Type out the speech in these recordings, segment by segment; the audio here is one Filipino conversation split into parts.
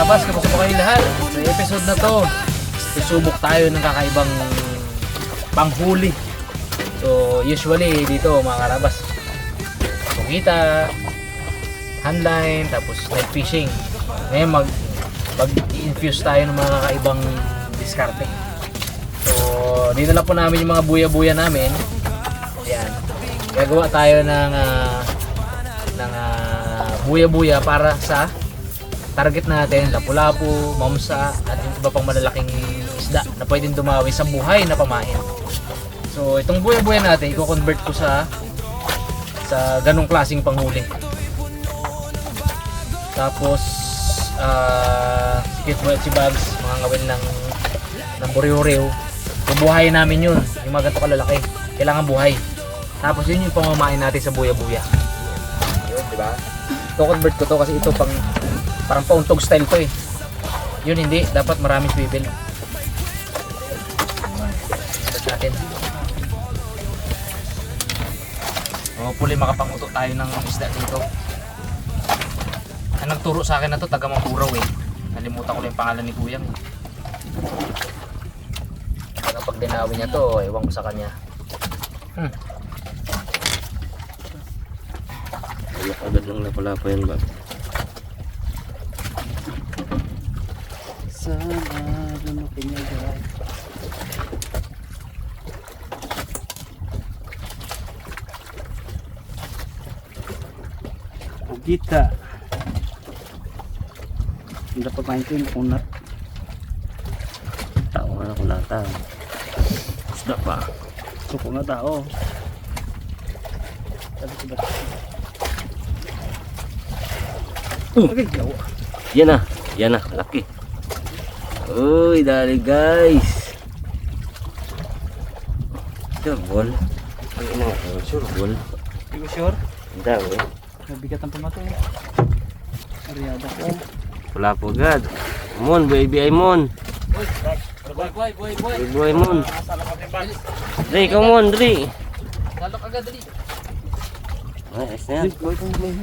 karabas, kamusta po kayong lahat? Sa episode na to, susubok tayo ng kakaibang panghuli. So usually dito mga karabas, sungita, handline, tapos night fishing. Ngayon mag-infuse tayo ng mga kakaibang diskarte. So dinala po namin yung mga buya-buya namin. Ayan, gagawa tayo ng buya-buya para sa target natin, lapu-lapu, mamsa at yung iba pang malalaking isda na pwedeng dumawi sa buhay na pamain. So itong buya-buya natin i-convert ko sa ganong klaseng panghuli. Tapos si Bags, mga ngawin ng buriw-riw, bubuhayin namin yun, yung mga ganito kalalaki, kailangan buhay. Tapos yun yung pamamain natin sa buya-buya. Yun, diba? I-convert ko to kasi ito parang pauntog style to eh. Yun hindi, dapat maraming swivel. Start natin. Hopefully makapanguto tayo ng isda dito. Ang nagturo sa akin na to, taga Mapuraw eh. Nalimutan ko lang yung pangalan ni Kuyang. Pag dinawi niya to, ewan ko sa kanya. Agad lang lapu-lapu yan ba? Sana lumaki niya guys. Pugita. Hindi pa kain ko yung kunat. Tao nga na kunata. Isda pa. Suko nga tao. Sabi ko ba? Okay, gawa. Yan na, laki. Uy, dali guys. Sure ball. Ay, ina nga, sure ball. Hindi ko sure. Ang dami. Mabigat ang pamato eh. Ariada ko. Wala po agad. Mon, baby ay mon. Boy, mon. Dre, ikaw mon, Dre. Salok agad dali. Ay, ayos na yan. Boy kong boy.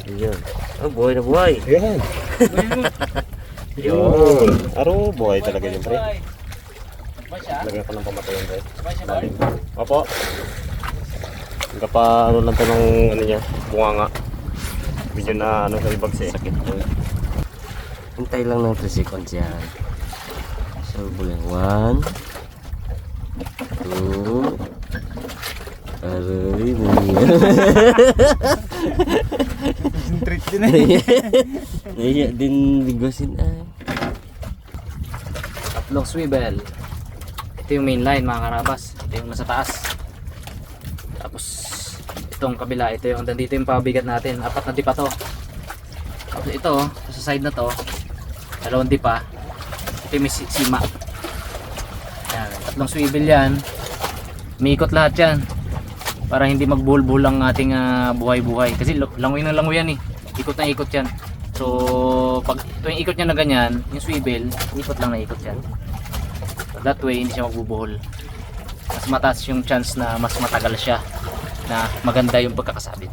Ayun. Oh, buhay na buhay. Yan. Yun. Aro, buhay talaga yun, pre. Lagyan ko ng pamatayan, pre. Lalim. Opo. Hanggang pa ano lang to ng ano niya, bunganga. Medyo na ano sa ibagsi. Sakit po. Hintay lang ng 3 seconds yan. So, bulan 1 2 Aroy, Trick din eh. naiya din bigosin ay. Tatlong swivel. Ito yung main line mga karabas. Ito yung nasa taas. Tapos itong kabila, ito yung dito yung pabigat natin. 4 na dipa to. Tapos ito sa side na to, 2 dipa. Ito yung may sima. Yan, tatlong swivel yan. Umiikot lahat yan para hindi magbuhol-buhol ang ating buhay-buhay. Kasi langoy ng langoy yan eh. Ikot na ikot yan. So pag ito yung ikot niya na ganyan, yung swivel, ikot lang na ikot yan. So, that way hindi siya magbubuhol. Mas mataas yung chance na mas matagal siya, na maganda yung pagkakasabit.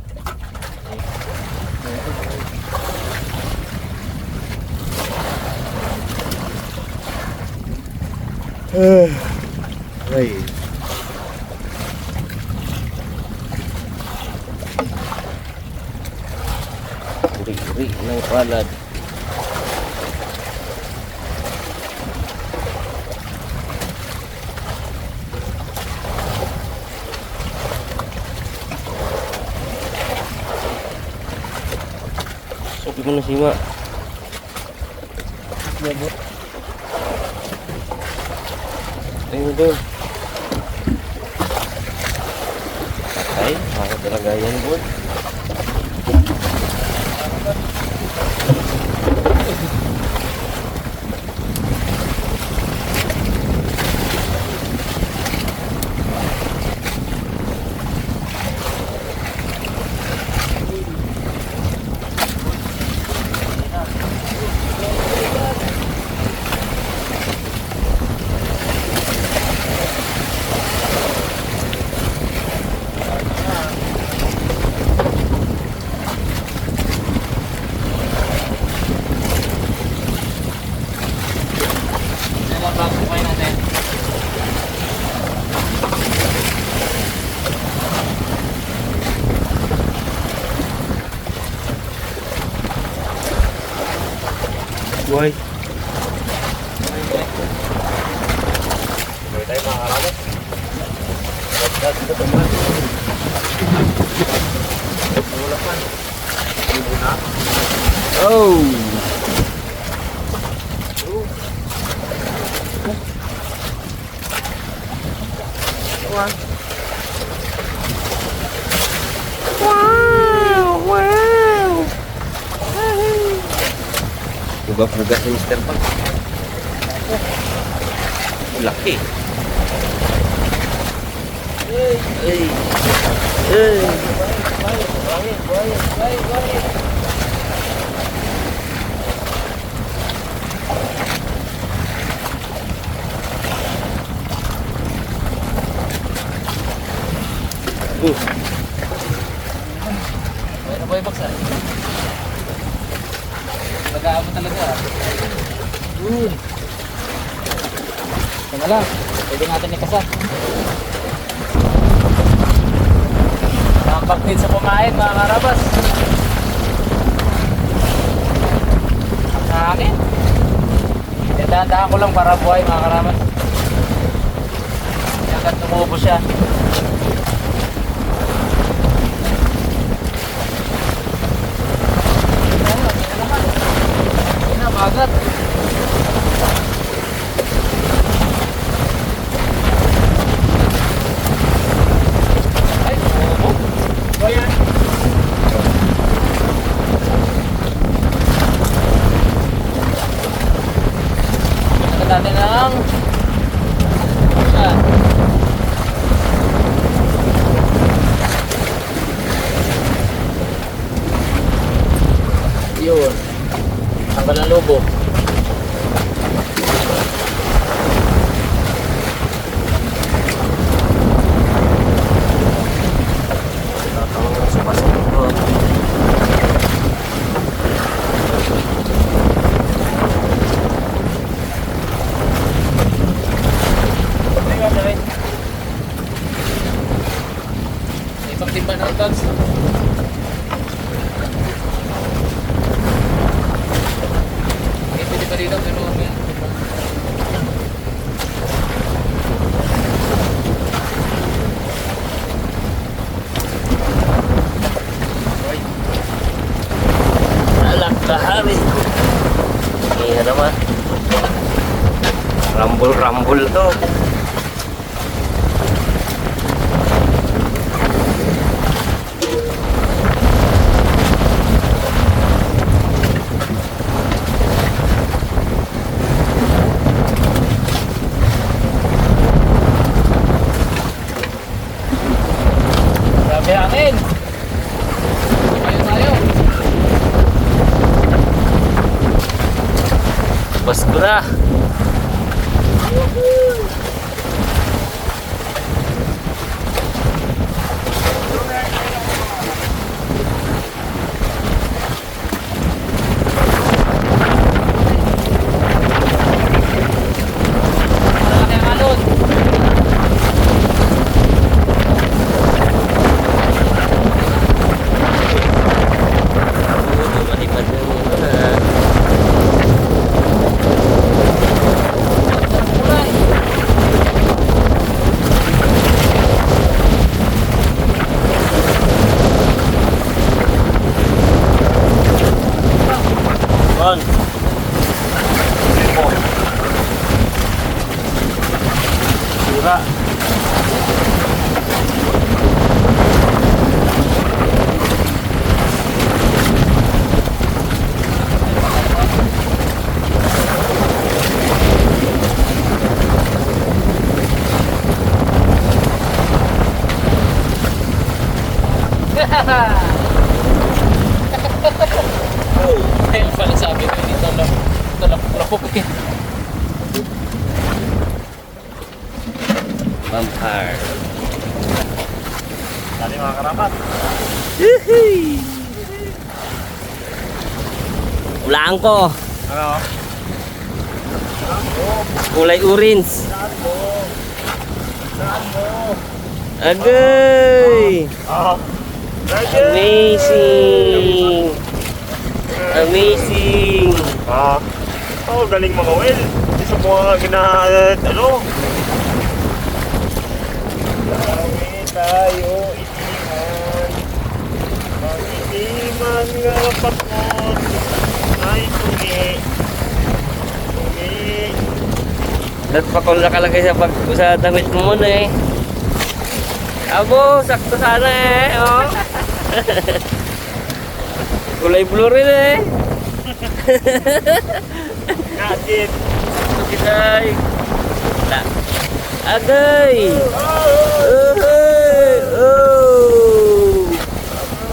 Ay. Uri ng palad. Sabi mo na sima. Ayun doon. Ay, bakit talaga yan, bud? Oh! Wow! Wow! Puga-puga si Mr. Pag. Laki. Hey! Hey! Ano ba yung baksa? Mag-aabot talaga. Ito na lang. Pwede natin ikasa. Nakapag din sa pumain mga karabas. Ang hangin. Dahan-dahan ko lang para buhay mga karabas. Hanggat tumubo siya. Bagat. Ay, bobo. Bayan. Ito natin ng yun. Tanggal ang lobo. Ibang timba ng dogs. Pwede pa dito pero Alak kahari. Iya naman. Rambul-rambul to. grabe hangin. Ayun tayo. Basko na. Malaki ang alon. Malipad na yun na. Kulay. Bon. Sura. Ayun pala sabi ko dito lang. Ito lang lapok eh. Vampire. Dali mga karapat. Ulaan ko. Ano? Kulay orange. Agay! Ah. Amazing! Amazing! Ah. Oh, galing mga Will. Hindi sa mga ano. tayo iniwan. Pag-iniman nga pakon ay tungi. Tungi. Nagpakol nakalagay sa damit mo muna eh. Abo, sakto sana eh. Oh. Kulay blue rin eh. Nakit. Agay. Agay.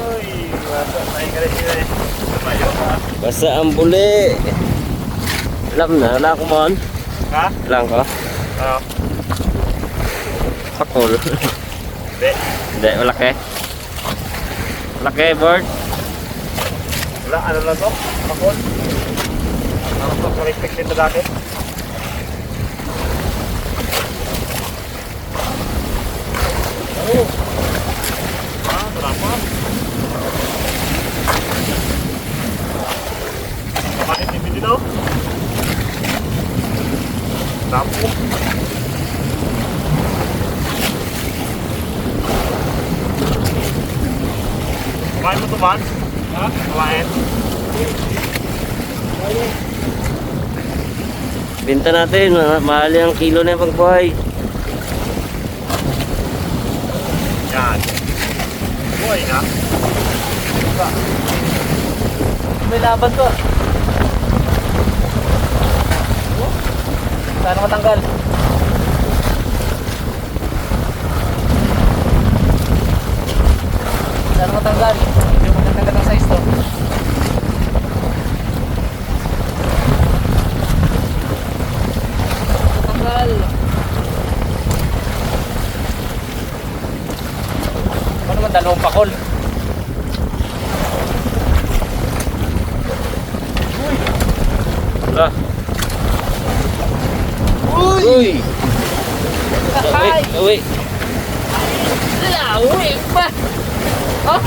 Ay, masa tayo ka rin sila eh. Tumayo ka. Basta ang buli. Alam na, wala ko man. Ha? Lang ko. Ano? Pakol. Hindi. Hindi, malaki. Malaki, bird. Wala, ano lang to? Pakon? Ano to? Respect dito dati? Oh! Ah, berapa? Bakit hindi dito? Tapo. Kumain mo to, Man? Ha? Kumain? Binta natin, mahal yung kilo na yung pagbuhay. Yan. Buhay na. May laban to. Saan matanggal? Saan matanggal? Hindi mo matanggal ng size to. Matanggal. Ano naman dalawang pakol? Ah. Uy! Uy! Uy! Lawi pa! Oh?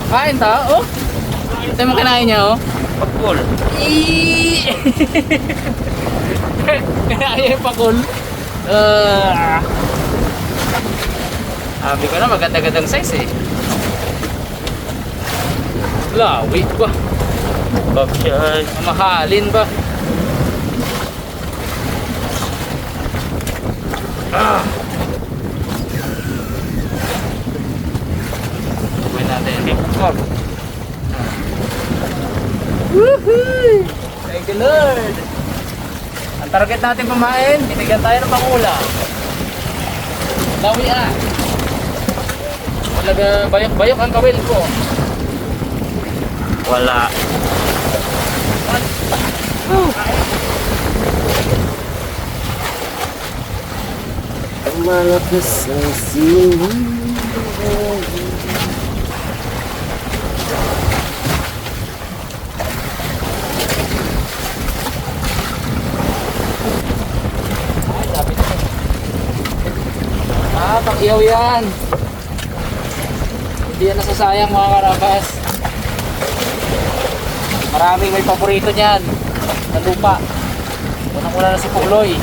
Kain ta? Oh? Ito mo kinain niya, oh? Pakol. Eee! Kinain yung pakul. Sabi ko na maganda-gandang size eh. Lawi ba? Bakyan. Mamahalin ba? Ah! Gawin natin. Woohoo! Thank you, Lord! Ang target natin kumain, binigyan tayo ng pangula. Lawi ah! Talaga bayok-bayok ang kawil ko. Wala. Malakas ang sinuhan. Ah, pang-iyaw yan. Hindi yan nasasayang mga karabas. Maraming may paborito niyan sa lupa. Unang-una na si Puloy.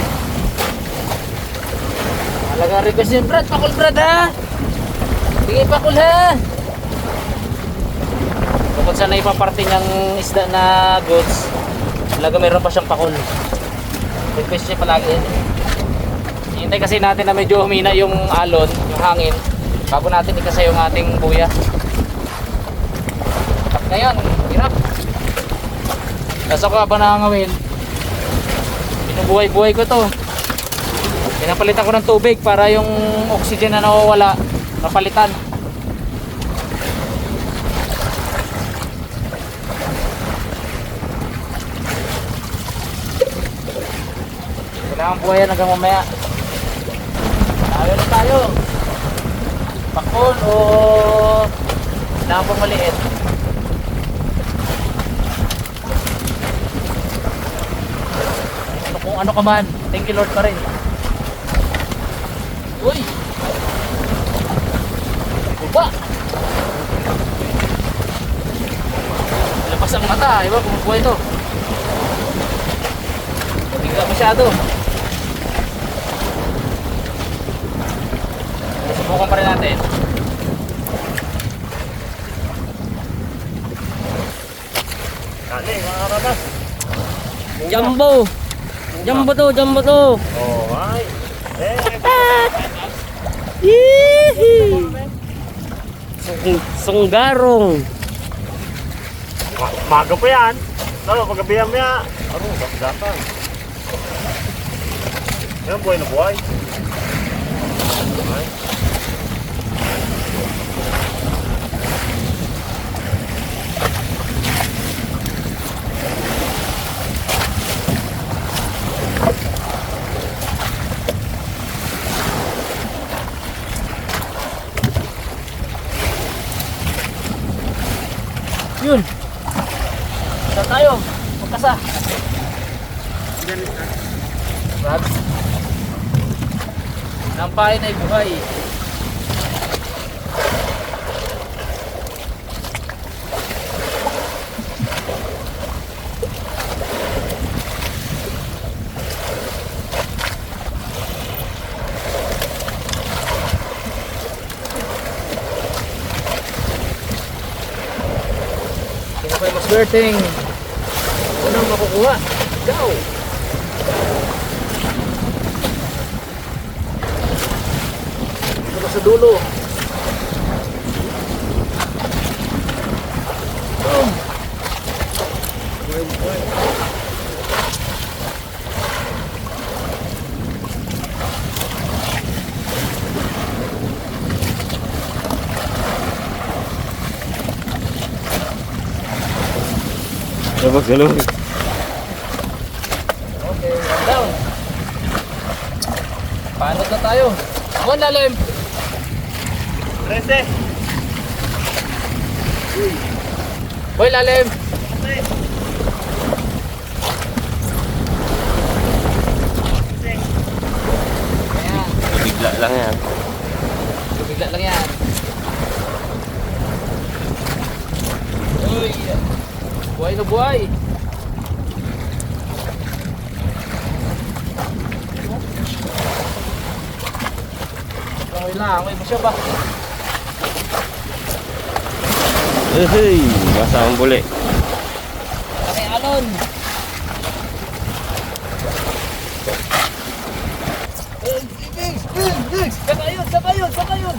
Talaga request yun, Brad. Pakul, Brad, ha? Sige, pakul, ha? Bukod sa naipaparte niyang isda na goods, talaga mayroon pa siyang pakul. Request niya palagi yan. Hintay kasi natin na medyo humina yung alon, yung hangin, bago natin ikasa yung ating buya. At ngayon, hirap. Kaso ko habang nakangawin, binubuhay-buhay ko to. Pinapalitan ko ng tubig para yung oxygen na nawawala, napalitan. Kailangan buhayan hanggang mamaya. Tayo na tayo. Pakon o napang maliit. Kung ano ka man, thank you Lord pa rin. Uy! Buba! Lapas ang mata, iba kumukuha ito. Bigla masyado. Subukan pa rin natin. Jumbo! Jumbo to! Oh, ay. Sunggarong! Maga pa yan. Ano, paggabihan mo yan. Ano, gatan. Yan, buhay na buhay. Ay. Yun. Saan tayo? Magkasa. Brad. Nampain ay buhay. Sino kayo maswerteng? Unang makukuha. Go! Ito sa dulo. Boom! Labag. Okay, one down. Paanod na tayo. One lalim. 13. Boy, lalim. Ayan. Bigla lang yan. Bigla lang yan. Uy. Buhay na buhay. Langoy lang. Langoy mo siya ba? Hey, basa ang buli. Kami alon. Saka yun.